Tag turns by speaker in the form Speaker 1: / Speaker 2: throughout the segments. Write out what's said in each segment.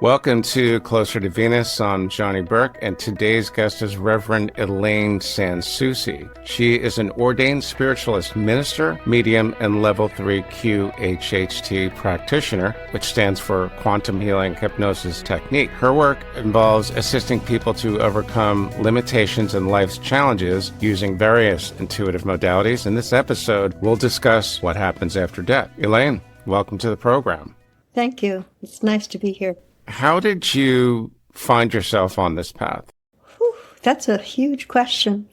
Speaker 1: Welcome to Closer to Venus. I'm Johnny Burke, and today's guest is Reverend Elaine Soucie. She is an ordained spiritualist minister, medium, and level 3 QHHT practitioner, which stands for Quantum Healing Hypnosis Technique. Her work involves assisting people to overcome limitations in life's challenges using various intuitive modalities. In this episode, we'll discuss what happens after death. Elaine, welcome to the program.
Speaker 2: Thank you. It's nice to be here.
Speaker 1: How did you find yourself on this path?
Speaker 2: Whew, that's a huge question.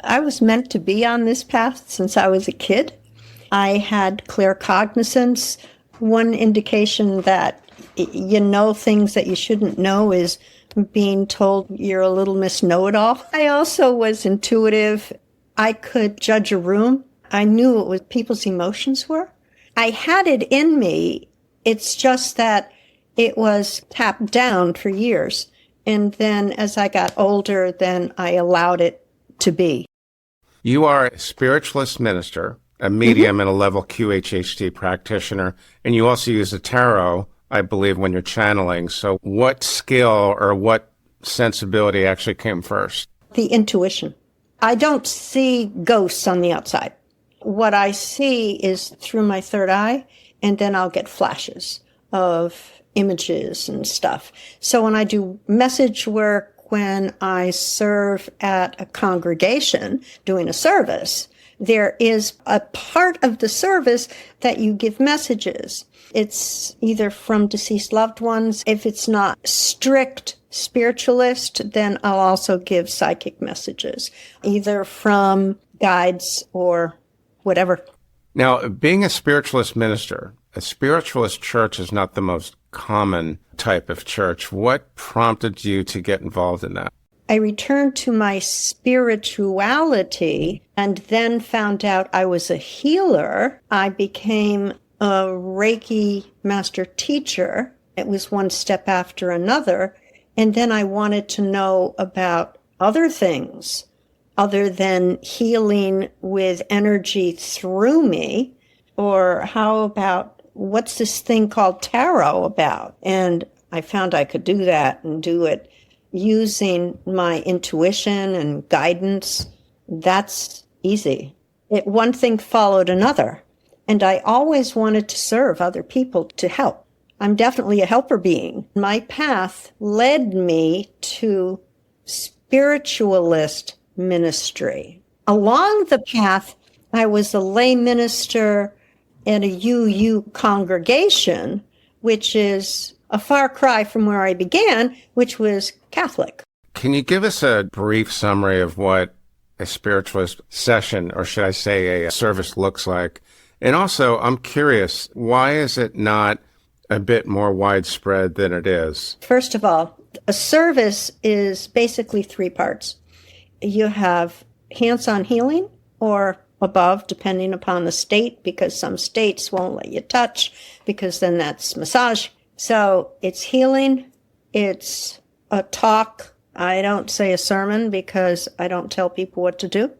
Speaker 2: I was meant to be on this path since I was a kid. I had clear cognizance. One indication that you know things that you shouldn't know is being told you're a little Miss Know-It-All. I also was intuitive. I could judge a room. I knew what people's emotions were. I had it in me. It's just that it was tapped down for years. And then as I got older, then I allowed it to be.
Speaker 1: You are a spiritualist minister, a medium, and a level QHHT practitioner. And you also use the tarot, I believe, when you're channeling. So what skill or what sensibility actually came first?
Speaker 2: The intuition. I don't see ghosts on the outside. What I see is through my third eye, and then I'll get flashes of images and stuff. So when I do message work, when I serve at a congregation doing a service, there is a part of the service that you give messages. It's either from deceased loved ones. If it's not strict spiritualist, then I'll also give psychic messages, either from guides or whatever.
Speaker 1: Now, being a spiritualist minister, a spiritualist church is not the most common type of church. What prompted you to get involved in that?
Speaker 2: I returned to my spirituality and then found out I was a healer. I became a Reiki master teacher. It was one step after another. And then I wanted to know about other things other than healing with energy through me. Or how about, what's this thing called tarot about? And I found I could do that and do it using my intuition and guidance. That's easy. One thing followed another. And I always wanted to serve other people, to help. I'm definitely a helper being. My path led me to spiritualist ministry. Along the path, I was a lay minister in a UU congregation, which is a far cry from where I began, which was Catholic.
Speaker 1: Can you give us a brief summary of what a spiritualist session, or should I say a service, looks like? And also, I'm curious, why is it not a bit more widespread than it is?
Speaker 2: First of all, a service is basically three parts. You have hands-on healing, or above, depending upon the state, because some states won't let you touch, because then that's massage. So it's healing, it's a talk. I don't say a sermon because I don't tell people what to do.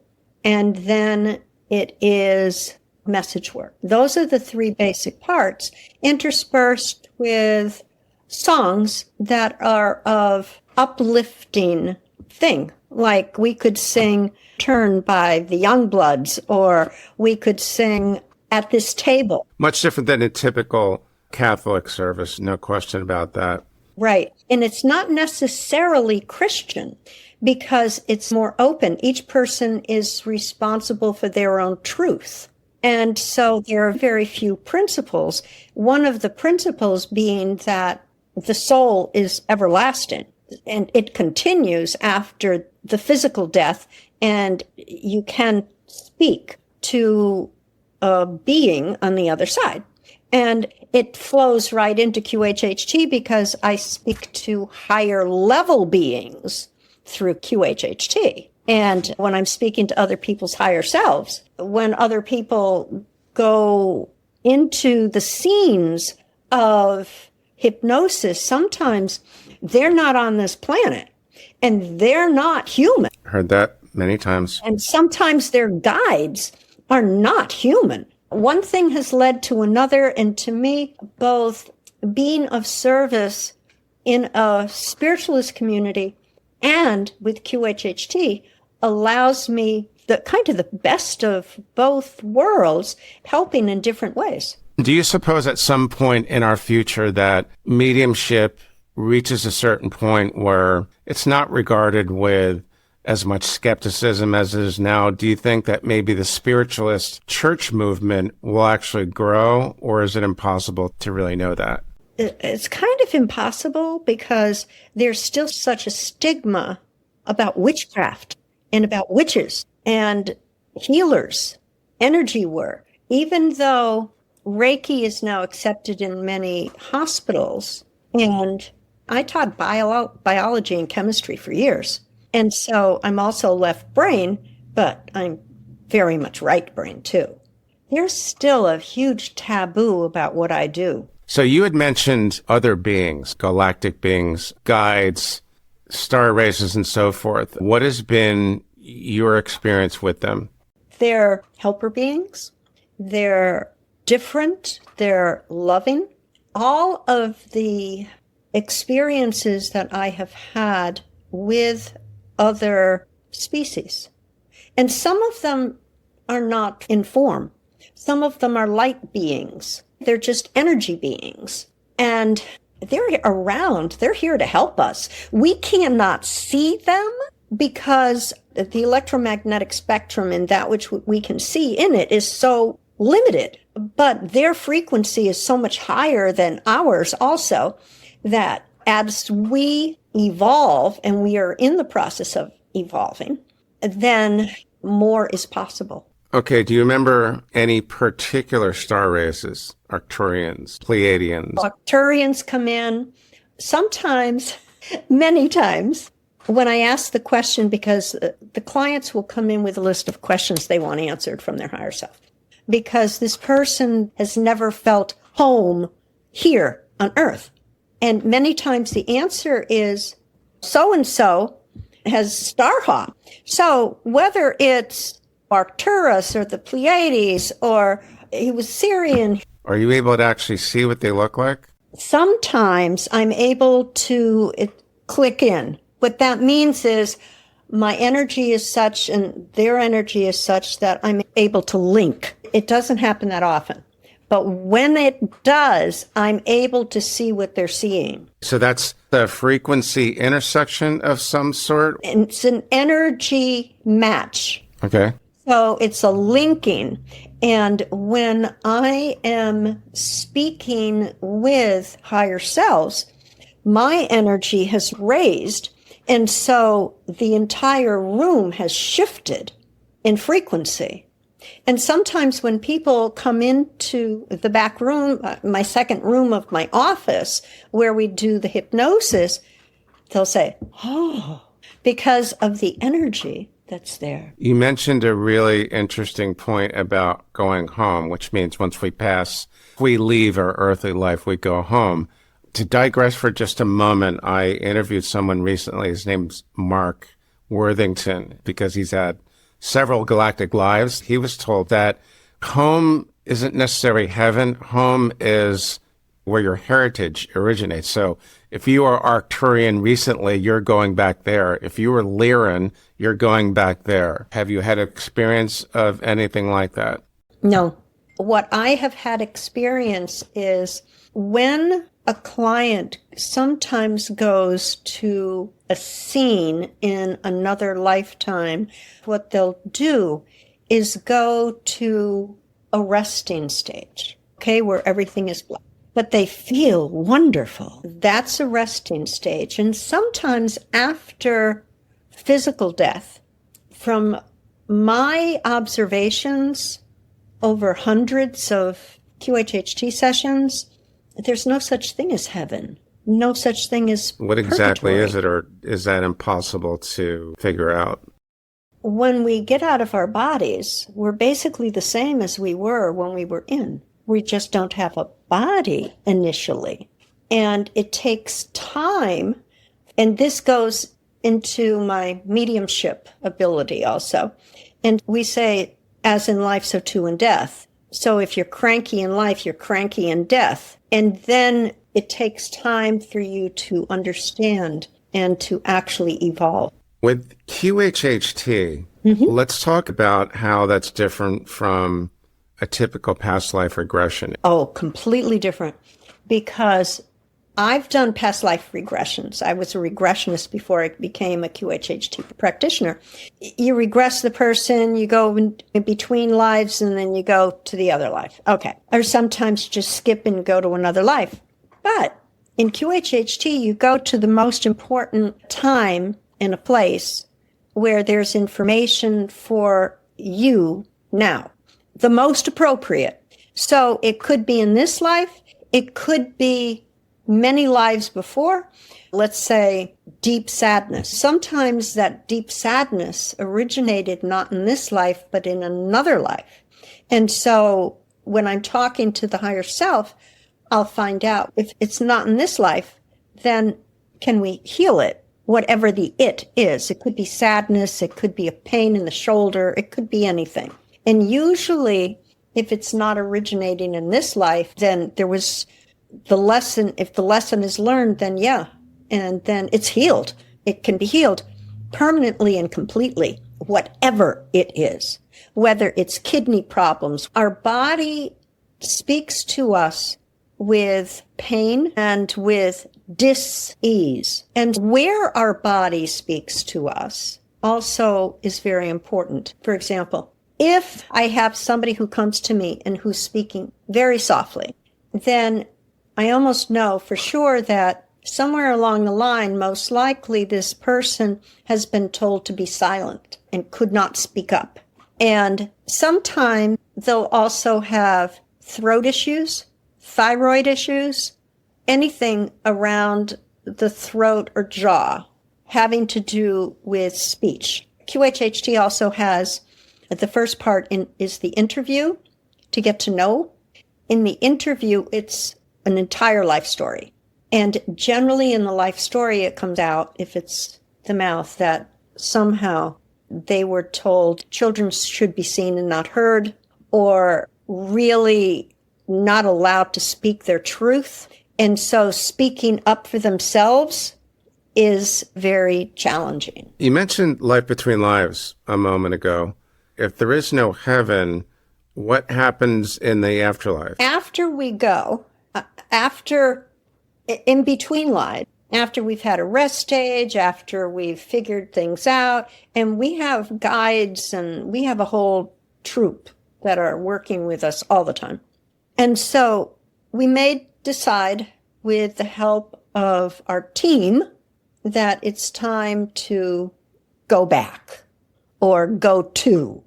Speaker 2: And then it is message work. Those are the three basic parts, interspersed with songs that are of uplifting thing. Like we could sing Turn by the Youngbloods, or we could sing At This Table.
Speaker 1: Much different than a typical Catholic service, no question about that.
Speaker 2: Right. And it's not necessarily Christian because it's more open. Each person is responsible for their own truth. And so there are very few principles. One of the principles being that the soul is everlasting and it continues after the physical death, and you can speak to a being on the other side. And it flows right into QHHT because I speak to higher level beings through QHHT. And when I'm speaking to other people's higher selves, when other people go into the scenes of hypnosis, sometimes they're not on this planet and they're not human.
Speaker 1: Heard that many times.
Speaker 2: And sometimes their guides are not human. One thing has led to another, and to me, both being of service in a spiritualist community and with QHHT allows me the best of both worlds, helping in different ways.
Speaker 1: Do you suppose at some point in our future that mediumship reaches a certain point where it's not regarded with as much skepticism as it is now? Do you think that maybe the spiritualist church movement will actually grow, or is it impossible to really know that?
Speaker 2: It's kind of impossible because there's still such a stigma about witchcraft and about witches and healers, energy work. Even though Reiki is now accepted in many hospitals, and I taught biology and chemistry for years. And so I'm also left brain, but I'm very much right brain too. There's still a huge taboo about what I do.
Speaker 1: So you had mentioned other beings, galactic beings, guides, star races, and so forth. What has been your experience with them?
Speaker 2: They're helper beings. They're different. They're loving. All of the experiences that I have had with other species, and some of them are not in form. Some of them are light beings. They're just energy beings. And they're around. They're here to help us. We cannot see them because the electromagnetic spectrum and that which we can see in it is so limited. But their frequency is so much higher than ours also, that as we evolve, and we are in the process of evolving, then more is possible.
Speaker 1: Okay, do you remember any particular star races? Arcturians, Pleiadians?
Speaker 2: Arcturians come in sometimes, many times, when I ask the question, because the clients will come in with a list of questions they want answered from their higher self, because this person has never felt home here on Earth. And many times the answer is so-and-so has star hop. So whether it's Arcturus or the Pleiades or he was Syrian.
Speaker 1: Are you able to actually see what they look like?
Speaker 2: Sometimes I'm able to click in. What that means is my energy is such and their energy is such that I'm able to link. It doesn't happen that often. But when it does, I'm able to see what they're seeing.
Speaker 1: So that's the frequency intersection of some sort?
Speaker 2: It's an energy match.
Speaker 1: Okay.
Speaker 2: So it's a linking. And when I am speaking with higher selves, my energy has raised. And so the entire room has shifted in frequency. And sometimes when people come into the back room, my second room of my office, where we do the hypnosis, they'll say, oh, because of the energy that's there.
Speaker 1: You mentioned a really interesting point about going home, which means once we leave our earthly life, we go home. To digress for just a moment, I interviewed someone recently. His name's Mark Worthington, because he's had several galactic lives. He was told that home isn't necessarily heaven. Home is where your heritage originates. So if you are Arcturian recently, you're going back there. If you were Lyran, you're going back there. Have you had experience of anything like that?
Speaker 2: No. What I have had experience is when a client sometimes goes to a scene in another lifetime, what they'll do is go to a resting stage, okay, where everything is black. But they feel wonderful. That's a resting stage. And sometimes after physical death, from my observations over hundreds of QHHT sessions, there's no such thing as heaven. No such thing as
Speaker 1: What exactly
Speaker 2: purgatory.
Speaker 1: is it, or is that impossible to figure out?
Speaker 2: When we get out of our bodies, we're basically the same as we were when we were in. We just don't have a body initially. And it takes time. And this goes into my mediumship ability also. And we say, as in life, so too in death. So if you're cranky in life, you're cranky in death. And then it takes time for you to understand and to actually evolve.
Speaker 1: With QHHT, let's talk about how that's different from a typical past life regression.
Speaker 2: Oh, completely different. Because I've done past life regressions. I was a regressionist before I became a QHHT practitioner. You regress the person, you go in between lives, and then you go to the other life. Okay. Or sometimes just skip and go to another life. But in QHHT, you go to the most important time in a place where there's information for you now, the most appropriate. So it could be in this life. It could be many lives before. Let's say deep sadness. Sometimes that deep sadness originated not in this life, but in another life. And so when I'm talking to the higher self, I'll find out if it's not in this life, then can we heal it? Whatever the it is. It could be sadness. It could be a pain in the shoulder. It could be anything. And usually, if it's not originating in this life, then there was the lesson. If the lesson is learned, then yeah. And then it's healed. It can be healed permanently and completely, whatever it is. Whether it's kidney problems. Our body speaks to us with pain and with dis-ease. And where our body speaks to us also is very important. For example, if I have somebody who comes to me and who's speaking very softly, then I almost know for sure that somewhere along the line, most likely this person has been told to be silent and could not speak up. And sometimes they'll also have throat issues, thyroid issues, anything around the throat or jaw having to do with speech. QHHT also has the first part is the interview to get to know. In the interview, it's an entire life story. And generally in the life story, it comes out, if it's the mouth, that somehow they were told children should be seen and not heard, or really not allowed to speak their truth. And so speaking up for themselves is very challenging.
Speaker 1: You mentioned life between lives a moment ago. If there is no heaven, what happens in the afterlife?
Speaker 2: After we go, in between lives, after we've had a rest stage, after we've figured things out, and we have guides and we have a whole troop that are working with us all the time. And so we may decide with the help of our team that it's time to go back or go to,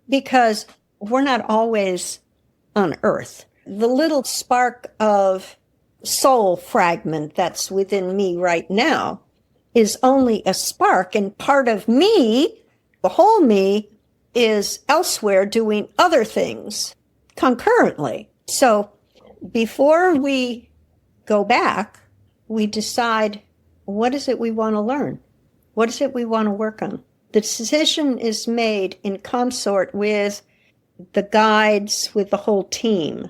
Speaker 2: because we're not always on Earth. The little spark of soul fragment that's within me right now is only a spark, and part of me, the whole me, is elsewhere doing other things concurrently. So before we go back, we decide, what is it we want to learn? What is it we want to work on? The decision is made in consort with the guides, with the whole team.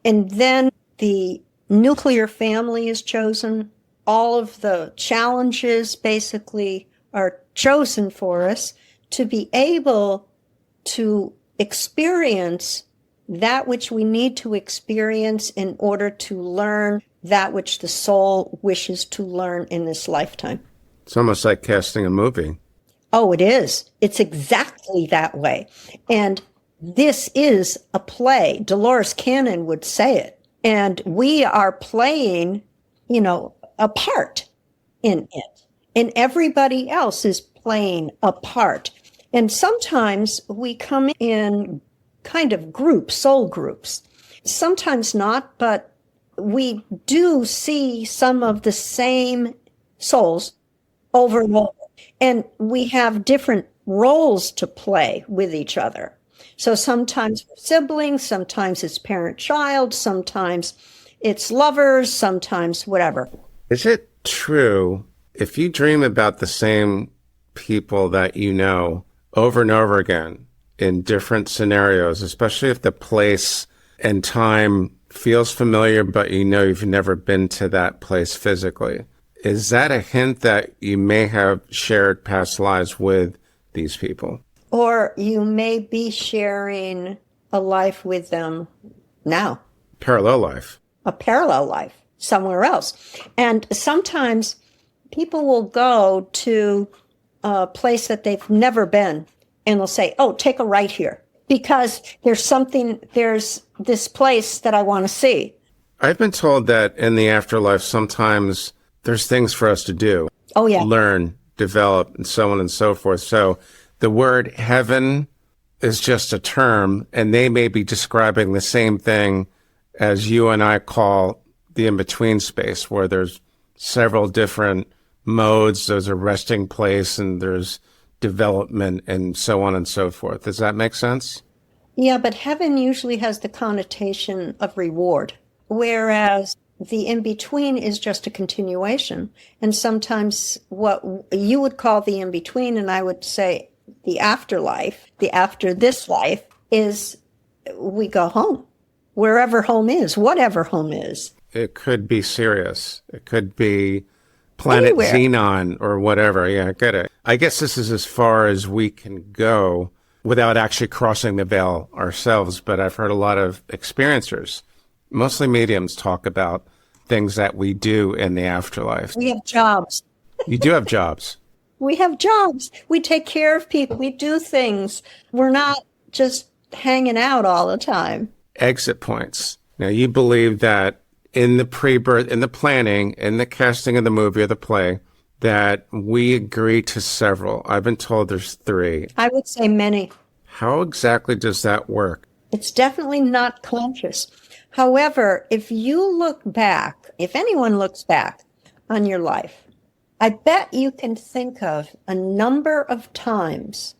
Speaker 2: And then the nuclear family is chosen. All of the challenges basically are chosen for us to be able to experience that which we need to experience in order to learn that which the soul wishes to learn in this lifetime.
Speaker 1: It's almost like casting a movie.
Speaker 2: Oh, it is. It's exactly that way. And this is a play. Dolores Cannon would say it. And we are playing, a part in it. And everybody else is playing a part. And sometimes we come in kind of groups, soul groups. Sometimes not, but we do see some of the same souls over and over. And we have different roles to play with each other. So sometimes we're siblings, sometimes it's parent-child, sometimes it's lovers, sometimes whatever.
Speaker 1: Is it true, if you dream about the same people that you know over and over again in different scenarios, especially if the place and time feels familiar, but you know you've never been to that place physically. Is that a hint that you may have shared past lives with these people?
Speaker 2: Or you may be sharing a life with them now.
Speaker 1: Parallel life.
Speaker 2: A parallel life somewhere else. And sometimes people will go to a place that they've never been and they'll say, oh, take a right here because there's this place that I want to see.
Speaker 1: I've been told that in the afterlife, sometimes there's things for us to do.
Speaker 2: Oh, yeah.
Speaker 1: Learn, develop, and so on and so forth. So the word heaven is just a term, and they may be describing the same thing as you and I call the in-between space, where there's several different modes. There's a resting place, and there's development, and so on and so forth. Does that make sense?
Speaker 2: Yeah, but heaven usually has the connotation of reward, whereas the in-between is just a continuation. And sometimes what you would call the in-between, and I would say the afterlife, the after this life, is we go home, wherever home is, whatever home is.
Speaker 1: It could be Sirius. It could be Planet
Speaker 2: Anywhere.
Speaker 1: Xenon or whatever. Yeah, I get it. I guess this is as far as we can go without actually crossing the veil ourselves. But I've heard a lot of experiencers, mostly mediums, talk about things that we do in the afterlife.
Speaker 2: We have jobs.
Speaker 1: You do have jobs.
Speaker 2: We have jobs. We take care of people. We do things. We're not just hanging out all the time.
Speaker 1: Exit points. Now, you believe that in the pre-birth, in the planning, in the casting of the movie or the play, that we agree to several. I've been told there's 3.
Speaker 2: I would say many.
Speaker 1: How exactly does that work?
Speaker 2: It's definitely not conscious. However, if you look back, if anyone looks back on your life, I bet you can think of a number of times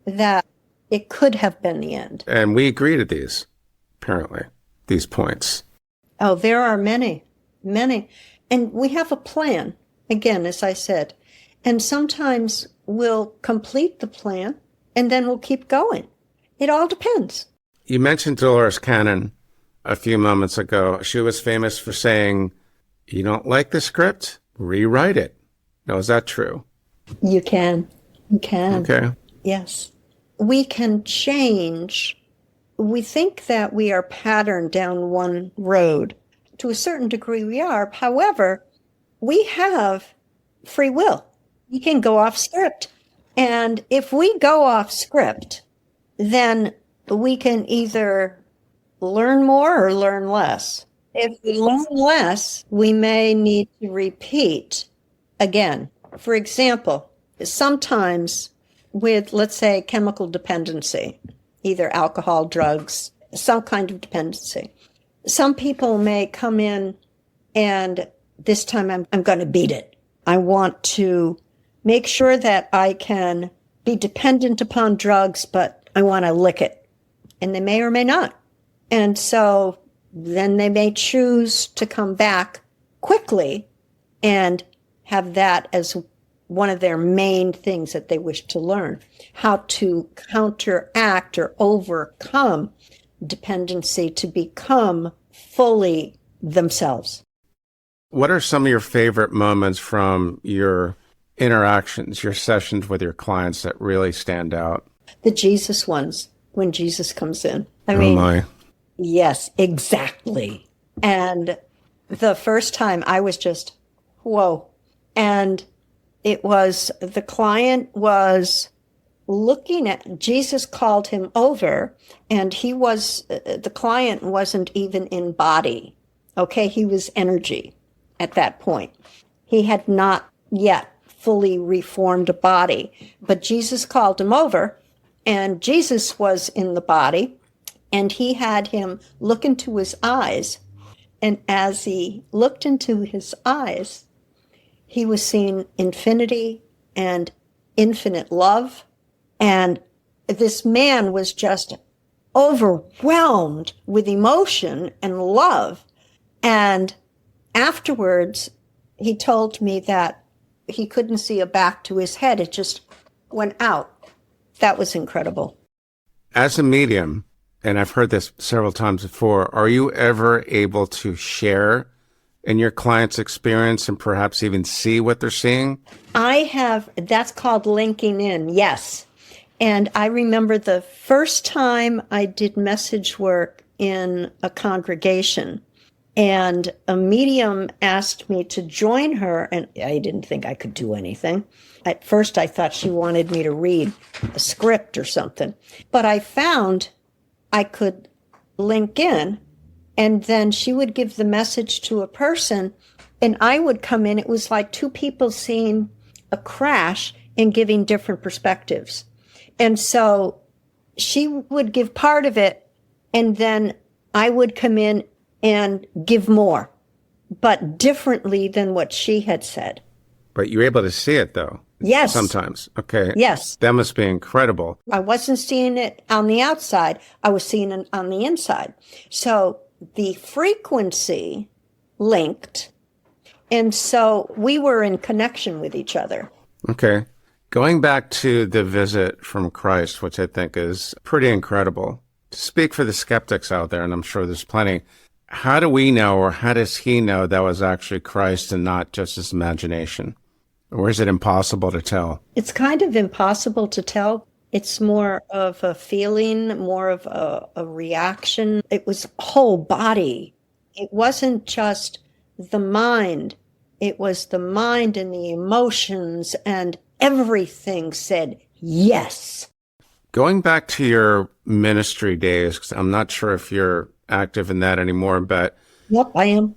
Speaker 2: that it could have been the end.
Speaker 1: And we agree to these, apparently, these points.
Speaker 2: Oh, there are many, many. And we have a plan, again, as I said. And sometimes we'll complete the plan and then we'll keep going. It all depends.
Speaker 1: You mentioned Dolores Cannon a few moments ago. She was famous for saying, you don't like the script? Rewrite it. Now, is that true?
Speaker 2: You can. You can.
Speaker 1: Okay.
Speaker 2: Yes. We can change. We think that we are patterned down one road. To a certain degree, we are. However, we have free will. You can go off script. And if we go off script, then we can either learn more or learn less. If we learn less, we may need to repeat again. For example, sometimes with, let's say, chemical dependency, either alcohol, drugs, some kind of dependency, some people may come in and this time I'm going to beat it. I want to make sure that I can be dependent upon drugs, but I want to lick it. And they may or may not. And so then they may choose to come back quickly and have that as one of their main things that they wish to learn, how to counteract or overcome dependency to become fully themselves.
Speaker 1: What are some of your favorite moments from your interactions, your sessions with your clients that really stand out?
Speaker 2: The Jesus ones, when Jesus comes in. I
Speaker 1: Oh
Speaker 2: mean,
Speaker 1: my.
Speaker 2: yes, exactly. And the first time I was just, whoa. And it was, the client was looking at, Jesus called him over, and he was, the client wasn't even in body. Okay, he was energy at that point. He had not yet fully reformed a body, but Jesus called him over, and Jesus was in the body, and he had him look into his eyes. And as he looked into his eyes, he was seeing infinity and infinite love. And this man was just overwhelmed with emotion and love. And afterwards, he told me that he couldn't see a back to his head. It just went out. That was incredible.
Speaker 1: As a medium, and I've heard this several times before, are you ever able to share in your client's experience and perhaps even see what they're seeing?
Speaker 2: I have, that's called linking in, yes. And I remember the first time I did message work in a congregation, and a medium asked me to join her, and I didn't think I could do anything. At first, I thought she wanted me to read a script or something. But I found I could link in, and then she would give the message to a person, and I would come in. It was like two people seeing a crash and giving different perspectives. And so she would give part of it, and then I would come in and give more, but differently than what she had said.
Speaker 1: But you're able to see it, though?
Speaker 2: Yes.
Speaker 1: Sometimes. Okay.
Speaker 2: Yes.
Speaker 1: That must be incredible.
Speaker 2: I wasn't seeing it on the outside. I was seeing it on the inside. So the frequency linked, and so we were in connection with each other.
Speaker 1: Okay. Going back to the visit from Christ, which I think is pretty incredible. To speak for the skeptics out there, and I'm sure there's plenty, how do we know, or how does he know that was actually Christ and not just his imagination? Or is it impossible to tell?
Speaker 2: It's kind of impossible to tell. It's more of a feeling, more of a reaction. It was whole body. It wasn't just the mind. It was the mind and the emotions, and everything said yes.
Speaker 1: Going back to your ministry days, because I'm not sure if you're active in that anymore, but...
Speaker 2: Yep, I am.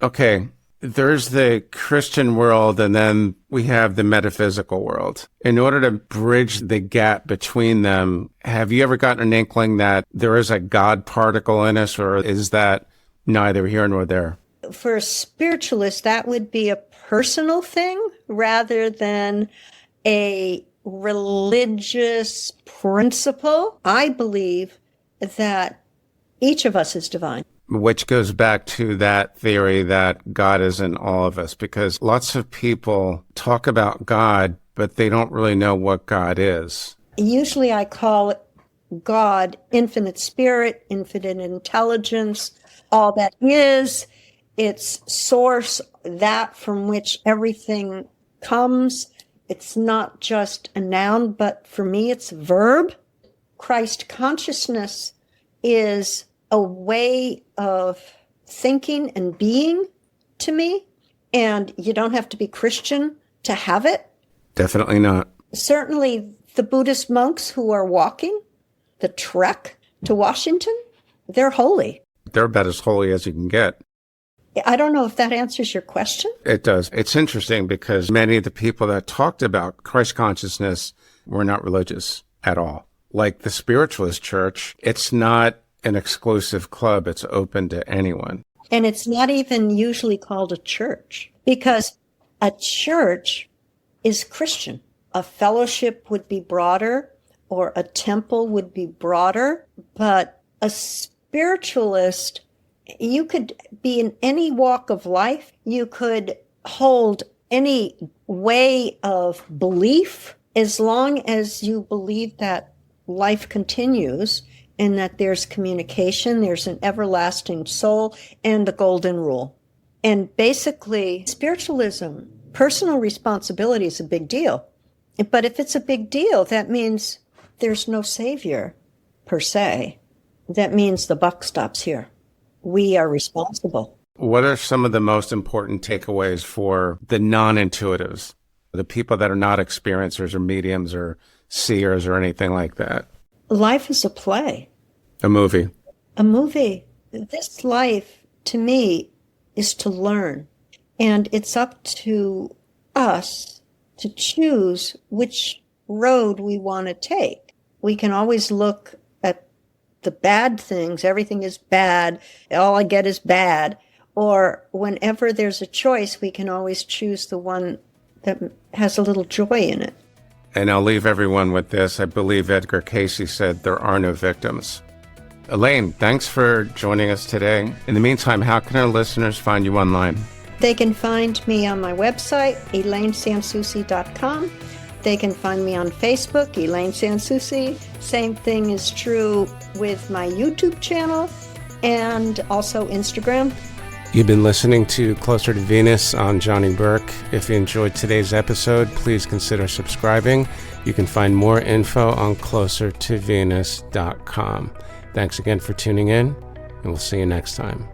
Speaker 1: Okay. There's the Christian world, and then we have the metaphysical world. In order to bridge the gap between them, have you ever gotten an inkling that there is a God particle in us, or is that neither here nor there?
Speaker 2: For a spiritualist, that would be a personal thing rather than a religious principle. I believe that each of us is divine.
Speaker 1: Which goes back to that theory that God is in all of us, because lots of people talk about God, but they don't really know what God is.
Speaker 2: Usually I call it God, infinite spirit, infinite intelligence, all that is, its source, that from which everything comes. It's not just a noun, but for me it's a verb. Christ consciousness is a way of thinking and being to me, and you don't have to be Christian to have it.
Speaker 1: Definitely not.
Speaker 2: Certainly the Buddhist monks who are walking the trek to Washington, they're holy.
Speaker 1: They're about as holy as you can get.
Speaker 2: I don't know if that answers your question.
Speaker 1: It does. It's interesting because many of the people that talked about Christ consciousness were not religious at all. Like the Spiritualist church, it's not an exclusive club. It's open to anyone.
Speaker 2: And it's not even usually called a church, because a church is Christian. A fellowship would be broader, or a temple would be broader, but a spiritualist, you could be in any walk of life. You could hold any way of belief, as long as you believe that life continues and that there's communication, there's an everlasting soul, and the golden rule. And basically, spiritualism, personal responsibility is a big deal. But if it's a big deal, that means there's no savior, per se. That means the buck stops here. We are responsible.
Speaker 1: What are some of the most important takeaways for the non-intuitives, the people that are not experiencers or mediums or seers or anything like that?
Speaker 2: Life is a play.
Speaker 1: A movie.
Speaker 2: A movie. This life, to me, is to learn. And it's up to us to choose which road we want to take. We can always look at the bad things. Everything is bad. All I get is bad. Or whenever there's a choice, we can always choose the one that has a little joy in it.
Speaker 1: And I'll leave everyone with this. I believe Edgar Cayce said there are no victims. Elaine, thanks for joining us today. In the meantime, how can our listeners find you online?
Speaker 2: They can find me on my website, elainesansoucie.com. They can find me on Facebook, Elaine Soucie. Same thing is true with my YouTube channel and also Instagram.
Speaker 1: You've been listening to Closer to Venus on Johnny Burke. If you enjoyed today's episode, please consider subscribing. You can find more info on closertovenus.com. Thanks again for tuning in, and we'll see you next time.